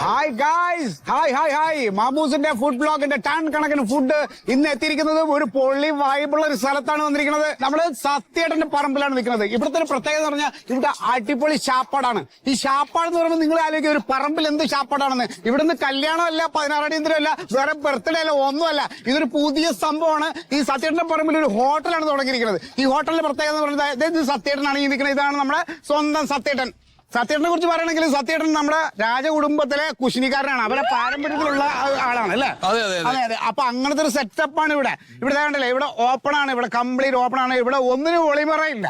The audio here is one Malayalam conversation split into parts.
ഹായ് ഗായ്സ്, ഹായ് മാമൂസിന്റെ ഫുഡ് ബ്ലോഗിന്റെ ടൺ കണക്കിന് ഫുഡ് ഇന്ന് എത്തിയിരിക്കുന്നത് ഒരു പൊള്ളി വൈബുള്ള ഒരു സ്ഥലത്താണ് വന്നിരിക്കുന്നത്. നമ്മള് സത്യേട്ടന്റെ പറമ്പിലാണ് നിൽക്കുന്നത്. ഇവിടുത്തെ ഒരു പ്രത്യേകത എന്ന് പറഞ്ഞാൽ ഇവിടെ അടിപൊളി ശാപ്പാടാണ്. ഈ ശാപ്പാട് എന്ന് പറയുമ്പോൾ നിങ്ങൾ ആലോചിക്കുക ഒരു പറമ്പിൽ എന്ത് ശാപ്പാടാണെന്ന്. ഇവിടുന്ന് കല്യാണമല്ല, 16 അടിയന്തരമല്ല, വേറെ ബർത്ത്ഡേ അല്ല, ഒന്നുമല്ല. ഇതൊരു പുതിയ സംഭവമാണ്. ഈ സത്യേട്ടന്റെ പറമ്പിൽ ഒരു ഹോട്ടലാണ് തുടങ്ങിയിരിക്കുന്നത്. ഈ ഹോട്ടലിന്റെ പ്രത്യേകത എന്ന് പറയുന്നത് ഇത് സത്യേട്ടനാണ് ഈ നിൽക്കുന്നത്. ഇതാണ് നമ്മുടെ സ്വന്തം സത്യേട്ടൻ. സത്യേട്ടനെ കുറിച്ച് പറയുകയാണെങ്കിൽ സത്യേട്ടൻ നമ്മുടെ രാജകുടുംബത്തിലെ കുശിനിക്കാരനാണ്. അവരെ പാരമ്പര്യത്തിലുള്ള ആളാണ് അല്ലേ? അതെ. അപ്പൊ അങ്ങനത്തെ ഒരു സെറ്റപ്പാണ് ഇവിടെ. ഇവിടെ കണ്ടല്ലേ, ഇവിടെ ഓപ്പൺ ആണ്, ഇവിടെ കംപ്ലീറ്റ് ഓപ്പൺ ആണ്. ഇവിടെ ഒന്നിനും ഒളിമറയില്ല.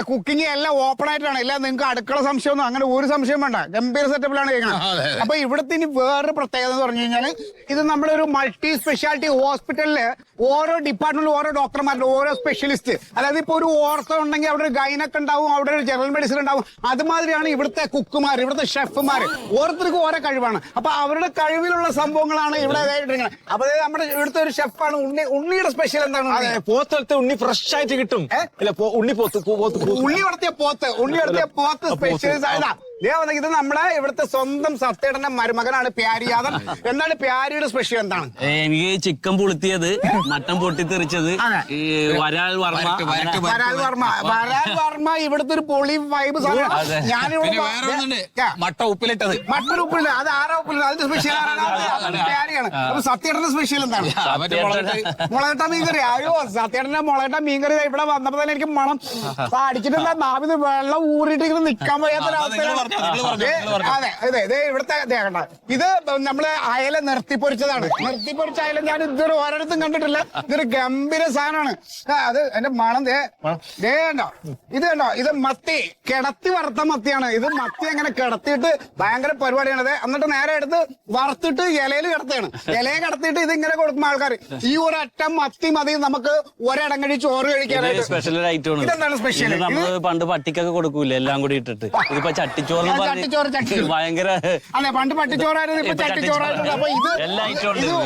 കുക്കിംഗ് എല്ലാം ഓപ്പൺ ആയിട്ടാണ്. ഇല്ല നിങ്ങൾക്ക് അടുക്കള സംശയമൊന്നും അങ്ങനെ ഒരു സംശയം വേണ്ട. ഗംഭീര സെറ്റപ്പിലാണ് ചെയ്യുന്നത്. അപ്പൊ ഇവിടുത്തെ ഇനി വേറൊരു പ്രത്യേകത എന്ന് പറഞ്ഞു കഴിഞ്ഞാൽ ഇത് നമ്മുടെ ഒരു മൾട്ടി സ്പെഷ്യാലിറ്റി ഹോസ്പിറ്റലില് ഓരോ ഡിപ്പാർട്ട്മെന്റിലും ഓരോ ഡോക്ടർമാരുടെ ഓരോ സ്പെഷ്യലിസ്റ്റ്. അതായത് ഇപ്പൊ ഒരു ഓർത്തോ ഉണ്ടെങ്കിൽ അവിടെ ഒരു ഗൈനക്ക് ഉണ്ടാവും, അവിടെ ഒരു ജനറൽ മെഡിസിൻ ഉണ്ടാവും. അതുമാതിരിയാണ് ഇവിടുത്തെ കുക്കുമാർ, ഇവിടുത്തെ ഷെഫുമാർ. ഓരോരുത്തർക്കും ഓരോ കഴിവാണ്. അപ്പൊ അവരുടെ കഴിവിലുള്ള സംഭവങ്ങളാണ് ഇവിടെ ഇതായിട്ടിരിക്കുന്നത്. അപ്പൊ നമ്മുടെ ഇവിടുത്തെ ഒരു ഷെഫാണ് ഉണ്ണിയുടെ സ്പെഷ്യൽ എന്താണ്? പോത്തെ ഉണ്ണി ഫ്രഷ് ആയിട്ട് കിട്ടും. ഉണ്ണി വളർത്തിയ പോത്ത് സ്പെഷ്യലിസ്റ്റ്. ഇത് നമ്മളെ ഇവിടുത്തെ സ്വന്തം സത്യേട്ടന്റെ മരുമകനാണ് പ്യാരി യാദവ്. എന്താണ് പ്യാരിയുടെ സ്പെഷ്യൽ എന്താണ്? എനിക്ക് ചിക്കൻ പൊളുത്തിയത്, മട്ടൻ പൊട്ടിത്തെറിച്ചത്, വരാൽ വർമ്മ ഇവിടുത്തെ ഒരു പൊളി വൈബ് സാധനം. മട്ട ഉപ്പിലിട്ടത്. അത് ആരാ ഉപ്പിലിട്ടത്? അതിന്റെ സ്പെഷ്യൽ പ്യാരിയാണ്. അപ്പൊ സത്യേട്ടന്റെ സ്പെഷ്യൽ എന്താണ്? മുളകട്ട മീൻകറി. അയ്യോ, സത്യേട്ടന്റെ മുളകട്ട മീൻകറി ഇവിടെ വന്നപ്പോ തന്നെ എനിക്ക് മണം അടിച്ചിട്ടുള്ള നാവിന് വെള്ളം ഊറിയിട്ട് നിൽക്കാൻ വയ്യാത്തൊരവസ്ഥയിലാണ്. അതെ ഇവിടുത്തെ ഇത് നമ്മള് അയല നിർത്തിപ്പൊരിച്ചതാണ്. നിർത്തിപ്പൊരിച്ച അയല ഞാൻ ഇതൊരു ഓരോരുത്തും കണ്ടിട്ടില്ല. ഇതൊരു ഗംഭീര സാധനമാണ്. അത് എന്റെ മണം ഇത് കണ്ടോ, ഇത് മത്തി കിടത്തി വറുത്ത മത്തിയാണ്. ഇത് മത്തി അങ്ങനെ കിടത്തിയിട്ട് ഭയങ്കര പരിപാടിയാണത്. എന്നിട്ട് നേരെ എടുത്ത് വറുത്തിട്ട് ഇലയിൽ കിടത്തുകയാണ്. ഇലയെ കിടത്തിയിട്ട് ഇത് ഇങ്ങനെ കൊടുക്കും ആൾക്കാർ. ഈ ഒരൊറ്റ മത്തി മതി നമുക്ക് ഒരടങ്ങഴി ചോറ് കഴിക്കാനായിട്ട്. Special item. ഇതെന്താണ് സ്പെഷ്യൽ? നമ്മള് പണ്ട് പട്ടിക്കൊക്കെ കൊടുക്കൂല എല്ലാം കൂടി ഇട്ടിട്ട്. ഇതിപ്പോ ചട്ടിച്ചോറ് ഭയങ്കര. അല്ലെ, പണ്ട് പട്ടിച്ചോറായിരുന്നു, ഇപ്പൊ ചട്ടിച്ചോറായിട്ടുണ്ട്. അപ്പൊ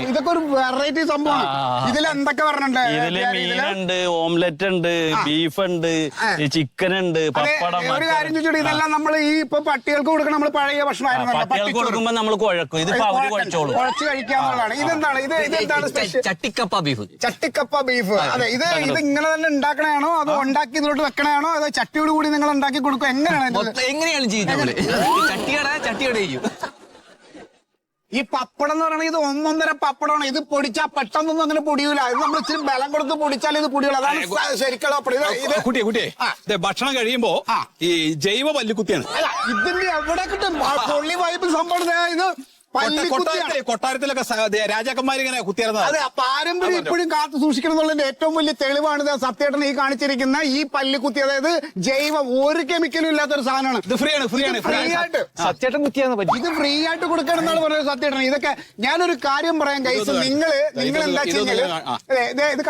ഇതൊക്കെ ഒരു വെറൈറ്റി സംഭവമാണ്. ഇതിൽ എന്തൊക്കെ പറഞ്ഞിട്ടുണ്ട്? ഇതില് മീനുണ്ട്, ഓംലെറ്റ് ഉണ്ട്, ബീഫ് ഉണ്ട്, ചിക്കൻ ഉണ്ട്, പപ്പടം. ഒരു കാര്യം ചോദിച്ചോട്ടെ, ഇതെല്ലാം നമ്മൾ ഈ ഇപ്പൊ പട്ടികൾക്ക് കൊടുക്കണം. നമ്മൾ പഴയ ഭക്ഷണമായിരുന്നു. പട്ടികൾക്ക് കൊടുക്കുമ്പോ നമ്മൾ കുഴക്കും. ഇതിപ്പോ അവര് കുഴച്ചോളൂ, കുഴച്ച് കഴിക്കാന്നുള്ളതാണ്. ഇതെന്താണ്? ഇതെന്താണ് സ്പെഷ്യൽ? ചട്ടിക്കപ്പ ബീഫ്. അതെ, ഇത് ഇങ്ങനെ തന്നെ ഉണ്ടാക്കണയാണോ അതോ ഉണ്ടാക്കി ഇതിലോട്ട് വെക്കണയാണോ അതോ ചട്ടിയോട് കൂടി നിങ്ങൾ ഉണ്ടാക്കി കൊടുക്കും? എങ്ങനെയാണ് ചെയ്യുന്നത്? ചട്ടിയുടെ ഈ പപ്പടം എന്ന് പറയുന്നത് ഇത് ഒന്നൊന്നര പപ്പടമാണ്. ഇത് പൊടിച്ചാൽ പെട്ടെന്നൊന്നും അങ്ങനെ പൊടിയൂല. ഇത് നമ്മൾ ഇച്ചിരി ബലം കൊടുത്ത് പൊടിച്ചാൽ ഇത് പൊടിയുള്ളൂ. അതാണ് ശരിക്കുള്ള പപ്പടം. കുട്ടിയെ ഭക്ഷണം കഴിയുമ്പോ ഈ ജൈവ പല്ലിക്കുത്തിയാണ്. അല്ല, ഇതിന്റെ എവിടെ കിട്ടും? പൊള്ളി വൈബ് സംഭവം. ഇത് കൊട്ടാരത്തിലൊക്കെ രാജാക്കന്മാരിങ്ങനെ കുത്തിയായിരുന്നു. അതെ, പാരമ്പര്യം ഇപ്പോഴും കാത്തു സൂക്ഷിക്കണം എന്നുള്ളതിന്റെ ഏറ്റവും വലിയ തെളിവാണ് സത്യേട്ടൻ ഈ കാണിച്ചിരിക്കുന്ന ഈ പല്ലിക്കുത്തി. അതായത് ജൈവം, ഒരു കെമിക്കലും ഇല്ലാത്തൊരു സാധനമാണ്. ഇത് ഫ്രീ ആയിട്ട് സത്യേട്ടൻ കുത്തിയാന്ന് പറ്റും. ഇത് ഫ്രീ ആയിട്ട് കൊടുക്കണമെന്നാണ് പറയുന്നത് സത്യേട്ടൻ. ഇതൊക്കെ ഞാനൊരു കാര്യം പറയാം ഗൈസ്. നിങ്ങൾ എന്താ വെച്ചാൽ ഇത്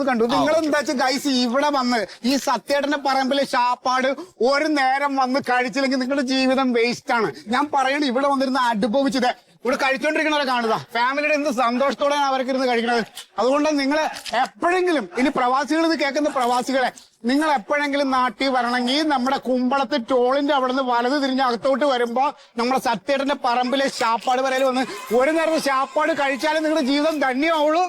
കണ്ടു നിങ്ങൾ എന്താ വെച്ചാൽ ഗൈസ്, ഇവിടെ വന്ന് ഈ സത്യേട്ടന്റെ പറമ്പിലെ ശാപ്പാട് ഒരു നേരം വന്ന് കഴിച്ചില്ലെങ്കിൽ നിങ്ങളുടെ ജീവിതം വേസ്റ്റ് ആണ്. ഞാൻ പറയണത് ഇവിടെ വന്നിരുന്ന് അനുഭവിച്ചത്. ഇവിടെ കഴിച്ചോണ്ടിരിക്കുന്നവരെ കാണുക, ഫാമിലിയുടെ എന്ത് സന്തോഷത്തോടെയാണ് അവർക്ക് ഇരുന്ന് കഴിക്കുന്നത്. അതുകൊണ്ട് നിങ്ങൾ എപ്പോഴെങ്കിലും ഇനി പ്രവാസികൾ ഇത് കേൾക്കുന്ന പ്രവാസികളെ, നിങ്ങൾ എപ്പോഴെങ്കിലും നാട്ടിൽ വരണമെങ്കിൽ നമ്മുടെ കുമ്പളത്ത് ടോളിന്റെ അവിടെ നിന്ന് വലത് തിരിഞ്ഞ് അകത്തോട്ട് വരുമ്പോ നമ്മുടെ സത്യേട്ടന്റെ പറമ്പിലെ ശാപ്പാട് വരയിൽ വന്ന് ഒരു നേരം ശാപ്പാട് കഴിച്ചാലേ നിങ്ങളുടെ ജീവിതം ധന്യമാവുള്ളൂ.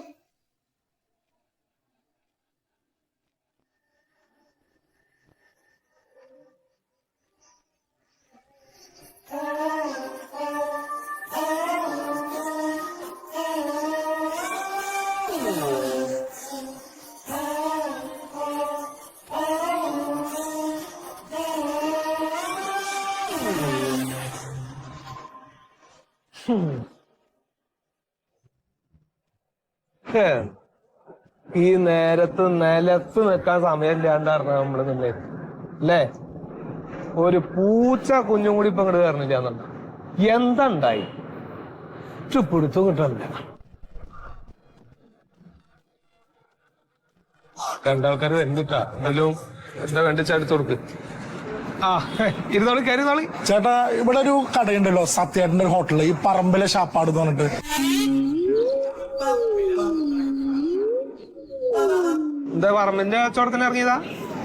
ഈ നേരത്ത് നിലത്ത് നിൽക്കാൻ സമയമില്ലാണ്ടായിരുന്നു നമ്മള് നിന്നേ അല്ലേ? ഒരു പൂച്ച കുഞ്ഞും കൂടി ഇപ്പൊ ഇങ്ങോട്ട് കയറണില്ല. എന്തുണ്ടായി? പിടിച്ചു കിട്ടണ്ട. രണ്ടാൾക്കാർ വരുന്നിട്ടാ. എന്തായാലും എന്താ വേണ്ട ചടുത്ത് കൊടുക്ക്. ഇരുന്നോളി, കരുന്നോളി. ചേട്ടാ, ഇവിടെ ഒരു കടയുണ്ടല്ലോ സത്യേട്ടന്റെ ഒരു ഹോട്ടലിൽ, ഈ പറമ്പിലെ ശാപ്പാട് എന്ന് പറഞ്ഞിട്ട്. എന്താ പറമ്പിന്റെ കച്ചവടത്തിന് ഇറങ്ങിയതാ?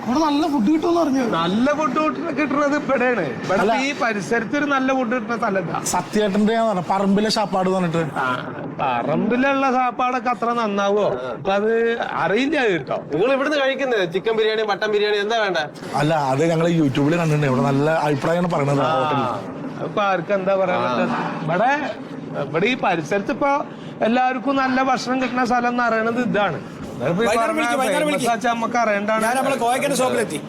ഇവിടെ നല്ല ഫുഡ് കിട്ടുമെന്ന് പറഞ്ഞു. നല്ല ഫുഡ് കിട്ടുന്നത് ഇവിടെയാണ്. ഇവിടെ ഈ പരിസരത്ത് ഒരു നല്ല ഫുഡ് കിട്ടുന്ന സ്ഥലത്താ. സത്യേട്ടന്റെ പറമ്പിലെ ഷാപ്പാട് പറഞ്ഞിട്ട്. പറമ്പിലുള്ള സാപ്പാടൊക്കെ അത്ര നന്നാവോ അപ്പൊ അത് അറിയില്ല കേട്ടോ. നിങ്ങൾ ഇവിടുന്ന് കഴിക്കുന്നത് ചിക്കൻ ബിരിയാണി മട്ടൻ ബിരിയാണി എന്താ വേണ്ട? അല്ല അത് ഞങ്ങൾ യൂട്യൂബിൽ കണ്ടിട്ടുണ്ട്. ഇവിടെ നല്ല അഭിപ്രായമാണ് പറയണത് ഹോട്ടലിൽ. അപ്പൊ ആർക്കും എന്താ പറയാ ഇവിടെ ഈ പരിസരത്ത് ഇപ്പൊ എല്ലാവർക്കും നല്ല ഭക്ഷണം കിട്ടുന്ന സ്ഥലം എന്ന് അറിയണത് ഇതാണ്. നമുക്ക് അറിയണ്ടാണ്. നമ്മളെ കോയക്കന്റെ ഷോപ്പിലെത്തി.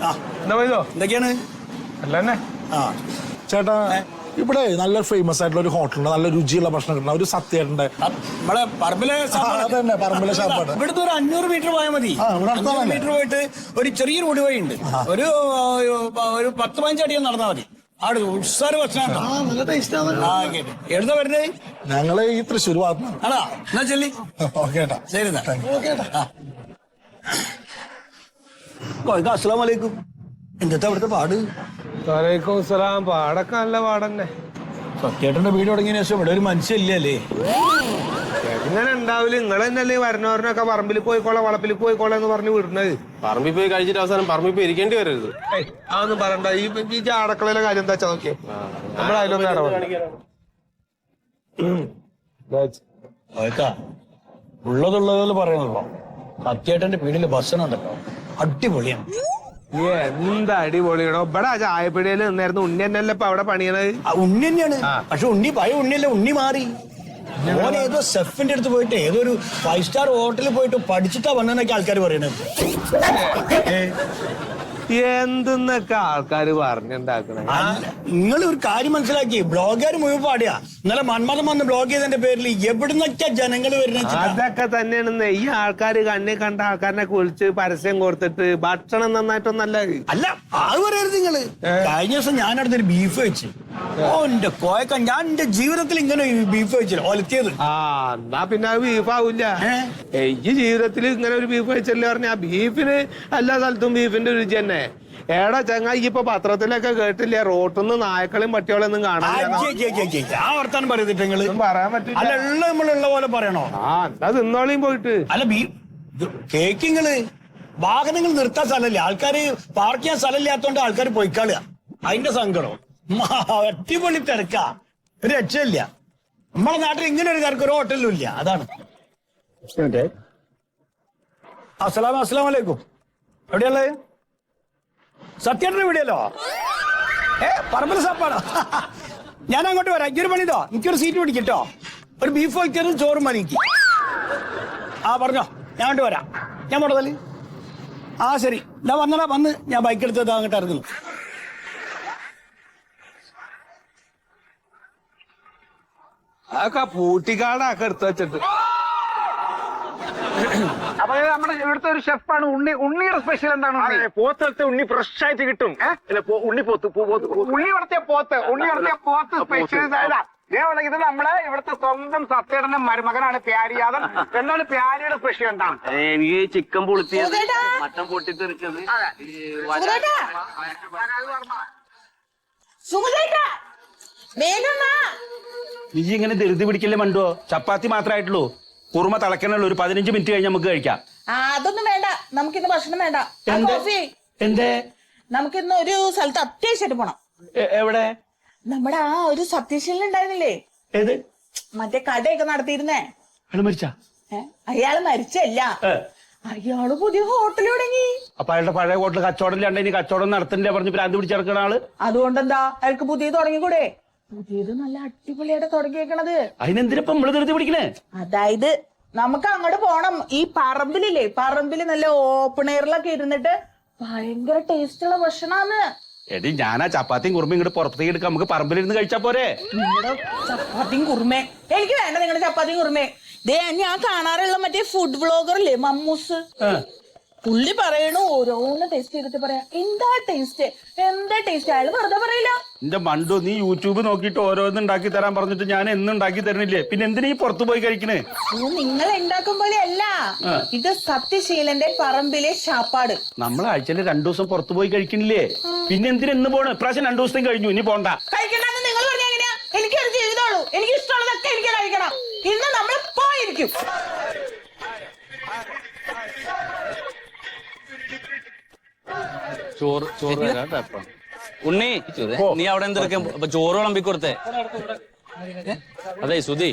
എന്താ പോയതോ എന്തൊക്കെയാണ് അല്ലേ? ചേട്ടാ ഇവിടെ നല്ല ഫേമസ് ആയിട്ടുള്ള ഒരു ഹോട്ടലുണ്ട്, നല്ല രുചിയുള്ള ഭക്ഷണം കിട്ടുന്ന ഒരു സത്യേട്ടന്റെ. നമ്മളെ പറമ്പിലെ അതന്നെ പറമ്പിലെ ഷാപ്പാട്. ഇവിടുത്തെ ഒരു 500 മീറ്റർ പോയാൽ മതി. 500 മീറ്റർ പോയിട്ട് ഒരു ചെറിയൊരു ഒടിവഴി ഉണ്ട്. ഒരു 10-15 അടിയും നടന്നാൽ മതി. അവിടെ ഉത്സാര ഭക്ഷണം. എഴുതാ വരുന്നത് ഞങ്ങള് ഈ തൃശ്ശൂർ ഭാഗത്ത്. ആണോ? എന്നാ ചെല്ലി. ഓക്കേട്ടാ. ശരി. അസ്സലാമു അലൈക്കും. എന്താ ഇവിടുത്തെ പാട്? വലൈക്കും സലാം. പാടൊക്കെ നല്ല പാടന്നെ. സത്യേട്ടന്റെ വീട് തുടങ്ങിയ ശേഷം ഇവിടെ ഒരു മനുഷ്യല്ലേ? ഇങ്ങനെ ഉണ്ടാവില്ല. നിങ്ങൾ തന്നെയല്ലേ വരുന്നവരനൊക്കെ പറമ്പിൽ പോയിക്കോളാം വളപ്പിൽ പോയിക്കോളാം എന്ന് പറഞ്ഞ് വിടുന്നത്. പറമ്പിൽ പോയി കഴിച്ചിട്ട് അവസാനം പറമ്പിൽ പോയി ഇരിക്കേണ്ടി വരരുത്. അതൊന്നും പറയണ്ട. ഈ അടക്കളയിലെ കാര്യം എന്താ വെച്ചാ നോക്കിയേ. നമ്മൾ അതിലൊന്നും ഇടപെടണം. ഉള്ളതുള്ളതെന്ന് പറയണല്ലോ. സത്യേട്ടന്റെ വീട്ടിലെ ഭക്ഷണം ഉണ്ടല്ലോ, അടിപൊളിയാണ്. എന്താ അടിപൊളിയാണോ. ഇവിടെ ആ ചായപ്പീടിയിൽ നിന്നായിരുന്നു ഉണ്ണി തന്നെയല്ലേ ഇപ്പൊ അവിടെ പണിയണത്. ഉണ്ണി തന്നെയാണ്. പക്ഷെ ഉണ്ണി പഴയ ഉണ്ണിയല്ല, ഉണ്ണി മാറി. ഓൻ ഏതോ ഷെഫിന്റെ അടുത്ത് പോയിട്ട് ഏതോ ഒരു 5 സ്റ്റാർ ഹോട്ടലിൽ പോയിട്ട് പഠിച്ചിട്ടാ വന്നതെന്നൊക്കെ ആൾക്കാർ പറയണത്. എന്തെന്നൊക്കെ ആൾക്കാര് പറഞ്ഞുണ്ടാക്കണേ. നിങ്ങൾ ഒരു കാര്യം മനസ്സിലാക്കി, ബ്ലോഗുകാർ മുഴുവൻ പാടിയാ. ഇന്നലെ മന്മഥം വന്ന് ബ്ലോഗ് ചെയ്തതിന്റെ പേരിൽ എവിടുന്നൊക്കെ ജനങ്ങൾ വരുന്നത്. അതൊക്കെ തന്നെയാണ് ഈ ആൾക്കാര് കണ്ണി കണ്ട ആൾക്കാരനെ വിളിച്ച് പരസ്യം കൊടുത്തിട്ട് ഭക്ഷണം നന്നായിട്ടൊന്നല്ല. അല്ല അത് പറയരുത് നിങ്ങള്. കഴിഞ്ഞ ദിവസം ഞാനടുത്തൊരു ബീഫ് വെച്ച്. എന്റെ കോയക്ക, ഞാൻ എന്റെ ജീവിതത്തിൽ ഇങ്ങനെ ബീഫ് വെച്ചില്ല, ഒലത്തിയത്. എന്നാ പിന്നെ അത് ബീഫാവൂല. ഈ ജീവിതത്തിൽ ഇങ്ങനെ ഒരു ബീഫ് വെച്ചല്ലേ പറഞ്ഞ. ആ ബീഫിന് എല്ലാ സ്ഥലത്തും ബീഫിന്റെ രുചി തന്നെ. ഏടാ ചങ്ങായി ഇപ്പൊ പത്രത്തിലൊക്കെ കേട്ടില്ലേ, റോട്ടിന്ന് നായക്കളും പട്ടികളൊന്നും കാണാൻ. ആ വർത്താനം പറയത്തിട്ട് നിങ്ങള് പറയാൻ പറ്റില്ല. അല്ല ഉള്ള നമ്മളുള്ള പോലെ പറയണോ? എന്താ തിന്നോളിയും പോയിട്ട്. അല്ല കേക്കിങ്ങള് വാഹനങ്ങൾ നിർത്താൻ സ്ഥലമില്ല, ആൾക്കാര് പാർക്ക് ചെയ്യാൻ സ്ഥലമില്ലാത്തോണ്ട് ആൾക്കാർ പോയിക്കാളുക. അതിന്റെ സങ്കടം. അടിപൊളി തിരക്കാ, ഒരു രക്ഷയില്ല. നമ്മളെ നാട്ടിൽ ഇങ്ങനെ ഒരു തിരക്ക് ഒരു ഹോട്ടലിലും ഇല്ല. അതാണ്. അസ്സലാമലൈക്കും. എവിടെയുള്ളത്? സത്യേട്ടന്റെ വീടിയല്ലോ. പറമ്പിൽ സാപ്പാടോ? ഞാൻ അങ്ങോട്ട് വരാം. ഇതൊരു പണിതോ, എനിക്കൊരു സീറ്റ് പിടിക്കട്ടോ. ഒരു ബീഫ് വയ്ക്കലും ചോറും മണിക്ക്. പറഞ്ഞോ, ഞാൻ അങ്ങോട്ട് വരാം. ഞാൻ മുടതല്. ശരി, ഞാൻ വന്നടാ. വന്ന് ഞാൻ ബൈക്ക് എടുത്തത് അങ്ങോട്ട് ഇറങ്ങുന്നു. അതൊക്കെ പൂട്ടിക്കാടൊക്കെ എടുത്ത് വെച്ചിട്ട്. അപ്പൊ നമ്മുടെ ഇവിടുത്തെ ഒരു ഷെഫാണ് ഉണ്ണി. ഉണ്ണിയുടെ സ്പെഷ്യൽ എന്താണ്? പോത്തത്തെ ഉണ്ണി ഫ്രഷ് ആയിട്ട് കിട്ടും. ഉണ്ണി വളർത്തിയ പോത്ത് സ്പെഷ്യൽ. ഇത് നമ്മളെ ഇവിടുത്തെ സ്വന്തം സത്യേട്ടന്റെ മരുമകനാണ് പ്യാരി യാദവ്. എന്താണ് പ്യാരിയുടെ സ്പെഷ്യൽ? എന്താണ്? എനിക്ക് ചിക്കൻ പൊളിച്ചത്, മട്ടൻ പൊട്ടിത്തെറിച്ചത്. നീ ഇങ്ങനെ ധൃതി പിടിക്കല്ലേ മണ്ടോ? ചപ്പാത്തി മാത്രമായിട്ടുള്ളൂ, കുറുമ തിളക്കണുള്ളൂ. ഒരു 15 മിനിറ്റ് കഴിഞ്ഞ് നമുക്ക് കഴിക്കാം. അതൊന്നും വേണ്ട, നമുക്കിന്ന് ഭക്ഷണം വേണ്ട. എന്തേ? നമുക്കിന്ന് ഒരു സ്ഥലത്ത് അത്യാവശ്യമായിട്ട് പോണം. എവിടെ? നമ്മുടെ ആ ഒരു സത്യശീലൻ ഉണ്ടായിരുന്നില്ലേ, ഏത്? മറ്റേ കടയൊക്കെ നടത്തിയിരുന്നേ. മരിച്ച? അയാള് മരിച്ചല്ല, അയാള് പുതിയ ഹോട്ടൽ തുടങ്ങി. അപ്പൊ അയാളുടെ പഴയ ഹോട്ടൽ കച്ചവടം ഇല്ലാണ്ട് ഇനി കച്ചവടം നടത്തുന്നില്ല പറഞ്ഞ് ഭ്രാന്ത് പിടിച്ചിറക്കണ ആള്. അതുകൊണ്ടെന്താ, അയാൾക്ക് പുതിയത് തുടങ്ങിക്കൂടെ? പുതിയത് നല്ല അടിപൊളിയായിട്ട് തുടങ്ങിയേക്കണത്. അതിനെന്തിനാ നമ്മള് ധൃതി പിടിക്കണേ? അതായത് നമുക്ക് അങ്ങോട്ട് പോണം. ഈ പറമ്പിലില്ലേ, പറമ്പില് നല്ല ഓപ്പൺ എയറിലൊക്കെ ഇരുന്നിട്ട് ഭയങ്കര ടേസ്റ്റുള്ള ഭക്ഷണാണ്. എടി ഞാനാ ചപ്പാത്തിയും കുറുമയും ഇങ്ങോട്ട് പുറത്തേക്ക് എടുക്കാം, നമുക്ക് പറമ്പിലിരുന്ന് കഴിച്ചാ പോരെ? നിങ്ങളുടെ ചപ്പാത്തിയും കുറുമേ എനിക്ക് വേണ്ട. നിങ്ങളുടെ ചപ്പാത്തിയും കുറുമേ ഞാൻ കാണാറുള്ള മറ്റേ ഫുഡ് വ്ളോഗറില്ലേ മമ്മൂസ്, പുള്ളി പറയണു ഓരോന്ന് ടേസ്റ്റ് ചെയ്തിട്ട് പറയാ എന്താ ടേസ്റ്റ്. അയാൾ വെറുതെ പറയില്ല. എന്റെ മണ്ടു, നീ യൂട്യൂബ് നോക്കിയിട്ട് ഓരോന്ന് ഉണ്ടാക്കി തരാൻ പറഞ്ഞിട്ട് ഞാൻ എന്നും ഉണ്ടാക്കി തരണില്ലേ? പിന്നെ എന്തിനാ ഈ പുറത്തു പോയി കഴിക്കണേ? നിങ്ങൾ ഉണ്ടാക്കും പോലെ അല്ല, ഇത് സത്യശീലന്റെ പറമ്പിലെ ഷാപ്പാട്. നമ്മൾ ആഴ്ചയിൽ 2 ദിവസം പുറത്തു പോയി കഴിക്കണില്ലേ? പിന്നെ എന്തിനാ ഇന്ന് പോണേ? ഇപ്രാവശ്യം 2 ദിവസത്തേക്ക് കഴിഞ്ഞു, ഇനി പോണ്ട. കഴിക്കണ്ടെന്ന് നിങ്ങൾ പറഞ്ഞ എങ്ങനെയാ? എനിക്കൊരു ജീവിതമുള്ളൂ, എനിക്ക് ഇഷ്ടമുള്ളതൊക്കെ എനിക്ക് കഴിക്കണം. ഇന്ന് നമ്മൾ പോയിരിക്കും. ചോറ് ചോറ് തരാം ട്ടോ ഇപ്പൊ. ഉണ്ണി നീ അവിടെ എന്തെടുക്കും അപ്പൊ ചോറ് വിളമ്പി കൊടുത്തേ. അതെ സുധി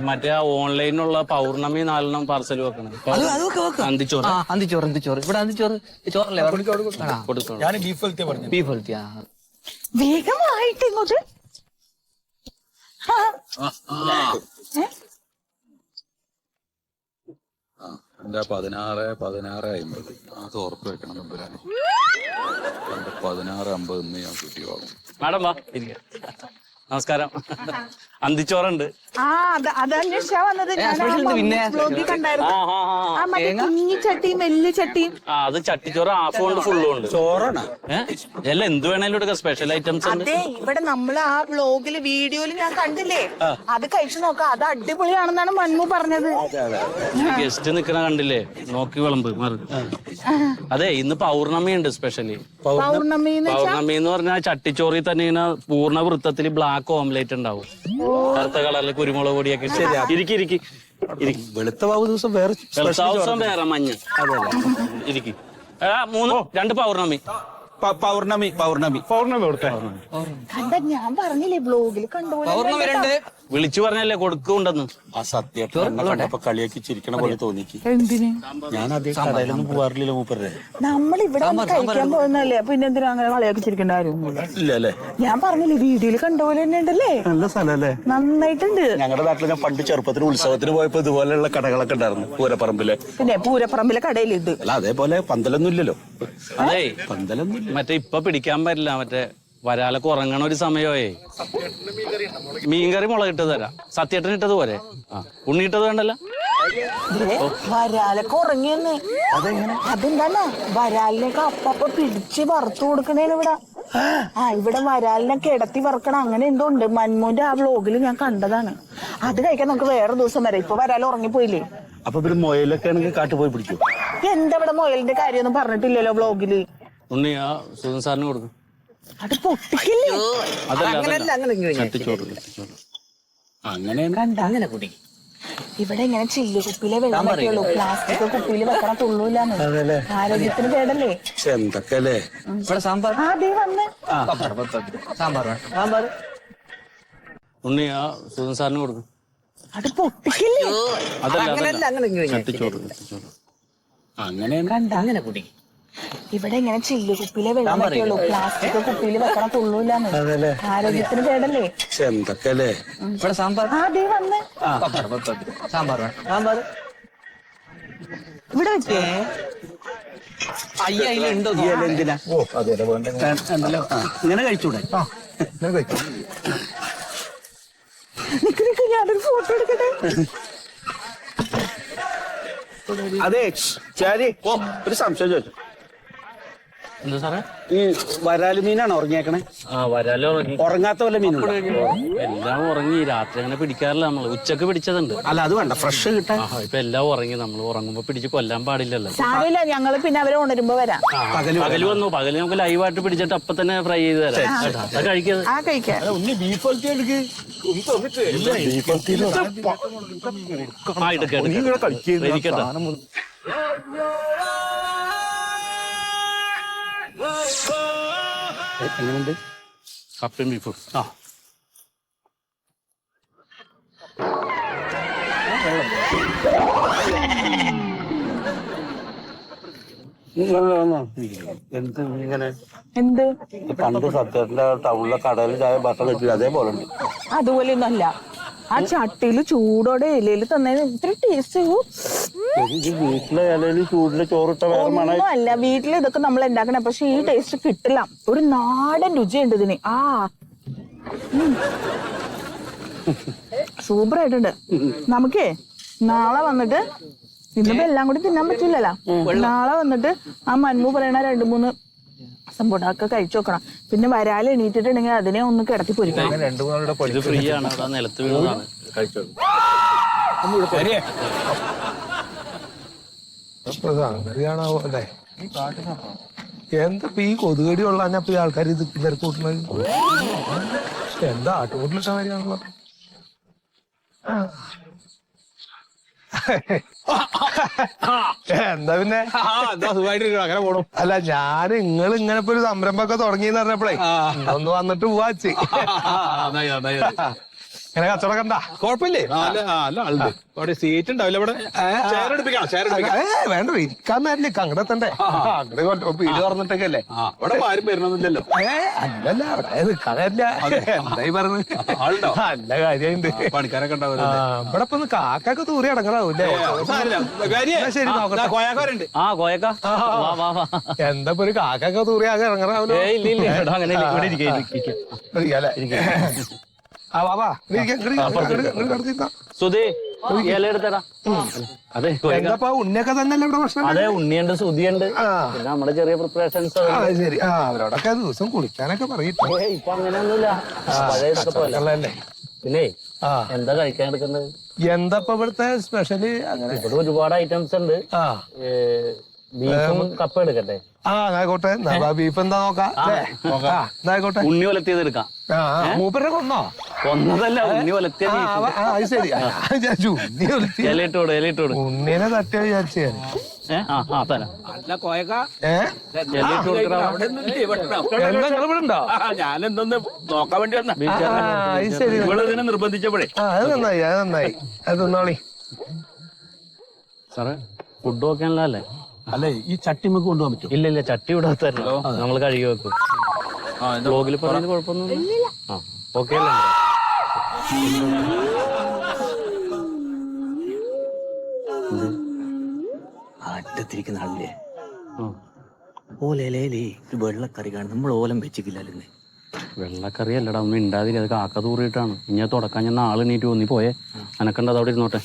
മറ്റേ ആ ഓൺലൈനിലുള്ള പൗർണമി 4 പാർസൽ വെക്കണം. അന്തിച്ചോറ് അന്തിച്ചോറ് ഇവിടെ അന്തിച്ചോറ് ചോറല്ലേ കൊടുക്കണം. ഞാൻ ബീഫ് ഹെൽത്തിയാ പറഞ്ഞു. Beef healthy. വേഗമായിട്ട് ഇങ്ങോട്ട്. എന്റെ 16:50 അത് ഉറപ്പ് വെക്കണം നമ്പരാണ്. 16:50 ഇന്ന് ഞാൻ കുട്ടി വാങ്ങും. മാഡം വാ ഇരിക്ക. നമസ്കാരം. അന്തിച്ചോറുണ്ട്. അതന്വേഷിച്ചാ വന്നത്. ബ്ലോഗിൽ കണ്ടായിരുന്നു. ആ മറ്റേ കുഞ്ഞി ചട്ടിയും വലിയ ചട്ടിയും. അത് ചട്ടിച്ചോറ് ഹാഫ് കൊണ്ട് ഫുള്ളും ഉണ്ട്. ചോറാണ് അല്ല എന്ത് വേണേലും എടുക്കാം. സ്പെഷ്യൽ ഐറ്റംസ് ഉണ്ട്. അതെ ഇവിടെ നമ്മൾ ആ ബ്ലോഗില് വീഡിയോയില് ഞാൻ കണ്ടില്ലേ, അത് കഴിച്ചു നോക്കാം. അത് അടിപൊളിയാണെന്നാണ് മന്മു പറഞ്ഞത്. ഗസ്റ്റ് നിക്കണ കണ്ടില്ലേ, നോക്കി വിളമ്പ് മാറി. അതെ ഇന്ന് പൗർണമി ഉണ്ട് സ്പെഷ്യലി. പൗർണമി എന്ന് പറഞ്ഞാൽ ചട്ടിച്ചോറിൽ തന്നെ ഇങ്ങനെ പൂർണ്ണ വൃത്തത്തിൽ ബ്ലാക്ക് ഓംലേറ്റ് ഉണ്ടാവും. കറുത്ത കളറിൽ കുരുമുളക് പൊടിയൊക്കെ. ഇരിക്കി വെളുത്ത വാവ് ദിവസം വേറെ ദിവസം വേറെ മഞ്ഞ. ഇരിക്കി 2 പൗർണമി. പൗർണമി കൊടുത്തേ. കണ്ട ഞാൻ പറഞ്ഞില്ലേ ബ്ലോഗിൽ കണ്ടുപോലെ. വിളിച്ചു പറഞ്ഞല്ലേ കൊടുക്കുണ്ടെന്ന്. ആ സത്യം കളിയാക്കി ചിരിക്കണ പോലെ തോന്നിക്ക്. എന്തിന്? ഞാൻ അതേ കടയിലൊന്നും പോവാറില്ല മൂപ്പരുടെ. നമ്മൾ ഇവിടെ കഴിക്കാൻ പോകുന്നല്ലേ, പിന്നെ എന്തിനാ അങ്ങനെ കളയാക്കി ചിരിക്കേണ്ട കാര്യമൊന്നുമില്ല. ഇല്ല അല്ലേ? ഞാൻ പറഞ്ഞില്ലേ വീഡിയോയിൽ കണ്ടുപോലെ തന്നെ ഉണ്ടല്ലേ. നല്ല സ്ഥലല്ലേ? നന്നായിട്ടുണ്ട്. ഞങ്ങളുടെ നാട്ടിൽ ഞാൻ പണ്ട് ചെറുപ്പത്തിന് ഉത്സവത്തിന് പോയപ്പോ ഇതുപോലെയുള്ള കടകളൊക്കെ ഉണ്ടായിരുന്നു പൂരപ്പറമ്പിലെ. പിന്നെ പൂരപ്പറമ്പിലെ കടയിലുണ്ട്. അല്ല അതേപോലെ പന്തലൊന്നും ഇല്ലല്ലോ. അതെ പന്തലൊന്നും മറ്റേ ഇപ്പൊ പിടിക്കാൻ പറ്റില്ല. മറ്റേ വരാലൊക്കെ ഉറങ്ങണ ഒരു സമയമേ. മീൻകറി മുളകിട്ട് തരാം. സത്യേട്ടൻ ഇട്ടത് പോരെ? ഉണ്ണിയിട്ടത് വേണ്ടല്ലോ. വരാലൊക്കെ ഉറങ്ങിയെന്ന്. അതെന്താണ് വരാലിനൊക്കെ അപ്പ പിടിച്ച് വറുത്തു കൊടുക്കണേന് ഇവിടെ. ഇവിടെ വരാലിനൊക്കെ കിടത്തി വറക്കണം. അങ്ങനെ എന്തോ ഉണ്ട്. മന്മോന്റെ ആ വ്ലോഗിൽ ഞാൻ കണ്ടതാണ്. അത് കഴിക്കാൻ നമുക്ക് വേറെ ദിവസം വരാം. ഇപ്പൊ വരാൽ ഉറങ്ങിപ്പോയില്ലേ. അപ്പൊ പിന്നെ മൊയലൊക്കെ ആണെങ്കിൽ കാട്ടു പോയി പിടിക്കും. എന്താ ഇവിടെ മൊയലിന്റെ കാര്യമൊന്നും പറഞ്ഞിട്ടില്ലല്ലോ വ്ലോഗില്. ഉണ്ണി ആ സുധൻ സാറിന് കൊടുക്കും. അത് പൊട്ടിക്കില്ലേ? അങ്ങനെ കുടി. ഇവിടെ ഇങ്ങനെ ചില്ല് കുപ്പിയിലെ വെള്ളം വെക്കുള്ളൂ. പ്ലാസ്റ്റിക് കുപ്പിയിൽ വെക്കണ തുള്ളൂല്ലാന്ന്. ആരോഗ്യത്തിന് കേടല്ലേ. എന്തൊക്കെയല്ലേ. ഇവിടെ സാമ്പാർ. അതേ വന്ന് സാമ്പാർ. ഉണ്ണി ആ സുധൻ സാറിന് കൊടുക്കും. അത് പൊട്ടിക്കില്ലേ? ചട്ടിച്ചോറ്. അങ്ങനെ കുടി. ഇവിടെ ഇങ്ങനെ ചില്ല് കുപ്പിയിലെ വെള്ളം വെക്കുള്ളൂ. പ്ലാസ്റ്റിക് കുപ്പിയിൽ വെക്കണ തുള്ളൂല്ലാന്ന്. ആരോഗ്യത്തിന് കേടല്ലേ. എന്തൊക്കെയല്ലേ. ഇവിടെ സാമ്പാർ. അതേ വന്ന് സാമ്പാർ. ഇവിടെ വെച്ചേ. അയ്യുണ്ടോ എന്തിനാ? ഇങ്ങനെ കഴിച്ചൂടെ? നിക്ക് ഞാനൊരു ഫോട്ടോ എടുക്കട്ടെ. അതെ ശരി. ഒരു സംശയം ചോദിച്ചു. എന്താ സാറേ? ഈ വരാല് മീനാണ് ഉറങ്ങിയേക്കണേ? വരാലും ഉറങ്ങി. ഉറങ്ങാത്ത വല്ല മീനുണ്ടോ? എല്ലാം ഉറങ്ങി. രാത്രി അങ്ങനെ പിടിക്കാറില്ല നമ്മള്. ഉച്ചക്ക് പിടിച്ചതുണ്ട്. അല്ല അത് വേണ്ട, ഫ്രഷ് കിട്ടാൻ. ഇപ്പൊ എല്ലാം ഉറങ്ങി. നമ്മൾ ഉറങ്ങുമ്പോ പിടിച്ച് കൊല്ലാൻ പാടില്ലല്ലോ. സാരമില്ല, ഞങ്ങള് പിന്നെ അവരെ ഉണരുമ്പോ വരാം. പകല് വന്നു. പകല് നമുക്ക് ലൈവായിട്ട് പിടിച്ചിട്ട് അപ്പൊ തന്നെ ഫ്രൈ ചെയ്ത് തരാം. കഴിക്കുന്നത്. ബീഫ് ഹെൽത്തി എടുക്ക്. ഇരിക്കട്ടെ. എങ്ങനെയുണ്ട് കപ്പയും ബീഫും? എന്ത് ഇങ്ങനെ എന്ത് പണ്ട് സത്യത്തിന്റെ ടൗണിലെ കടയിൽ ചായ ഭക്ഷണം കഴിച്ചില്ല അതേപോലെ ഉണ്ട്. അതുപോലെ ഒന്നല്ല. ആ ചട്ടിയില് ചൂടോടെ ഇലയില് തന്നതിന് ഇത്ര ടേസ്റ്റ്. വീട്ടിലെ ഇലയിൽ ചൂടില് ചോറിട്ട വേറെ മണം. ഒന്നുമല്ല, വീട്ടിൽ ഇതൊക്കെ നമ്മൾ ഉണ്ടാക്കണേ. പക്ഷെ ഈ ടേസ്റ്റ് കിട്ടില്ല. ഒരു നാടൻ രുചിയുണ്ട് ഇതിന്. സൂപ്പർ ആയിട്ടുണ്ട്. നമുക്കേ നാളെ വന്നിട്ട്, ഇന്നിപ്പോ എല്ലാം കൂടി തിന്നാൻ പറ്റില്ലല്ലോ. നാളെ വന്നിട്ട് ആ മന്മു പറയണ 2-3 സംഭവമൊക്കെ കഴിച്ചു നോക്കണം. പിന്നെ വരാൽ എണീറ്റിട്ടുണ്ടെങ്കിൽ അതിനെ ഒന്ന് കിടത്തി പൊരിക്കണം. ഇത് ഫ്രീ ആണ്. അവിടെ നിലത്ത് വീണതാണ്. കഴിച്ചോളൂ. സംഗതിയാണാവോ അല്ലേ? എന്താ ഈ കൊതുകടി ഉള്ളപ്പോ ഈ ആൾക്കാർ ഇത് കൂട്ടുന്നത്? എന്താ ആട്ടുകൂട്ടിലിട്ട കാര്യമാണല്ലോ. എന്താ പിന്നെ എന്താ സുഖമായിട്ട് അങ്ങനെ പോണു. അല്ല ഞാൻ നിങ്ങൾ ഇങ്ങനെ ഇപ്പൊ ഒരു സംരംഭമൊക്കെ തുടങ്ങിയെന്ന് പറഞ്ഞപ്പോഴേ ഒന്ന് വന്നിട്ട് പോവാച്ച് ഇങ്ങനെ കച്ചവടം കണ്ടാ കുഴപ്പമില്ലേ? നല്ല ആളുണ്ട്. അവിടെ സീറ്റ് ഉണ്ടാവില്ല ഇവിടെ. ചെയർ എടുപ്പിക്കണം, ചെയർ എടുപ്പിക്കണം. വേണ്ട ഇരിക്കാൻ നേരില്ല അങ്ങടെ എത്തണ്ടേ അങ്ങോട്ട് വീട് തുറന്നിട്ടൊക്കെ അല്ലേ ഇവിടെ ആരും വരണമൊന്നുമില്ലല്ലോ. അല്ലല്ല അവിടെ നിൽക്കാതല്ല എന്തായി പറഞ്ഞു ആളുണ്ടോ? നല്ല കാര്യമുണ്ട് പണിക്കാരൊക്കെ ഉണ്ടാവും. ഇവിടെ ഇപ്പൊ ഒന്ന് കാക്കൊക്കെ തൂറി അടങ്ങണാവൂല്ലേ ശരി നോക്കട്ടെ കോയാക്കാരുണ്ട്. ആ കോയക്ക വാ വാ വാ എന്താ ഇപ്പൊ ഒരു കാക്കൊക്കെ തൂറി ആകെ ഇറങ്ങണാവൂലോ ഏയ് ഇല്ല ഇല്ല ഇവിടെ അങ്ങനെ ഇല്ല. ഇവിടെ ഇരിക്കാം. ആ വാ സുധി ഇല എടുത്തടാ. അതെ കോയക്ക. എന്താ ഉണ്ണിയൊക്കെ തന്നെയല്ലേ ഇവിടെ പ്രശ്നം അതെ ഉണ്ണിയുണ്ട് സുധിയുണ്ട് പിന്നെ നമ്മുടെ ചെറിയ പ്രിപ്പറേഷൻസ്. ശരി ആ അവരോടൊക്കെ ദിവസം കുളിക്കാനൊക്കെ പറയിട്ടോ ഇപ്പൊ അങ്ങനെയൊന്നുമില്ല പഴയ ഇതൊക്കെ പോലെ. പിന്നെ എന്താ കഴിക്കാൻ എടുക്കുന്നത്? എന്താ ഇപ്പൊ ഇവിടുത്തെ സ്പെഷ്യല് അങ്ങനെ ഇവിടെ ഒരുപാട് ഐറ്റംസ് ഉണ്ട്. ബീഫും കപ്പ എടുക്കട്ടെ? ആയിക്കോട്ടെ ബീഫ് എന്താ നോക്കാം ആയിക്കോട്ടെ ഉണ്ണി ഒലത്തിയത് എടുക്കാം. മൂപ്പരെ കൊന്നോ? കൊന്നതല്ല ഉണ്ണി ഒലത്തിയ ശരി ഇലയിട്ടോട് ഇലയിട്ടോട്. ഉണ്ണീനെ തട്ടിയ വിചാരിച്ചു തരാം. എന്താ ഇവിടെ ഉണ്ടോ? ഞാനെന്തൊന്ന് നോക്കാൻ വേണ്ടി വന്ന ശരി ഇതിനെ നിർബന്ധിച്ചപ്പോഴേ. അത് നന്നായി അത് നന്നായി അത് തിന്നോളി. സാറേ ഫുഡ് നോക്കാനല്ലേ? അല്ലേ ഈ ചട്ടി നമുക്ക് കൊണ്ടുപോകാൻ പറ്റും? ഇല്ല ഇല്ല ചട്ടി ഇവിടെ തരണോ? നമ്മൾ കഴുകി വെക്കും. ബ്ലോഗിൽ പറഞ്ഞത് കുഴപ്പമൊന്നുമില്ല. ആ ഓക്കെ അല്ലേ? അടുത്തിരിക്കുന്ന ആളില്ലേ ഓലയിലേ ഒരു വെള്ളക്കറി കാണും നമ്മൾ ഓലം വെച്ചിട്ടില്ലല്ലേ. വെള്ളക്കറി അല്ലടാ ഒന്നും ഉണ്ടാതില്ല. അത് കാക്ക തൂറിയിട്ടാണ്. ഇനി അത് തുടക്കാൻ ഞാൻ നാളെ എണീറ്റ് പോന്നി പോയേ. അനക്കണ്ട അതവിടെ ഇരുന്നോട്ടെ.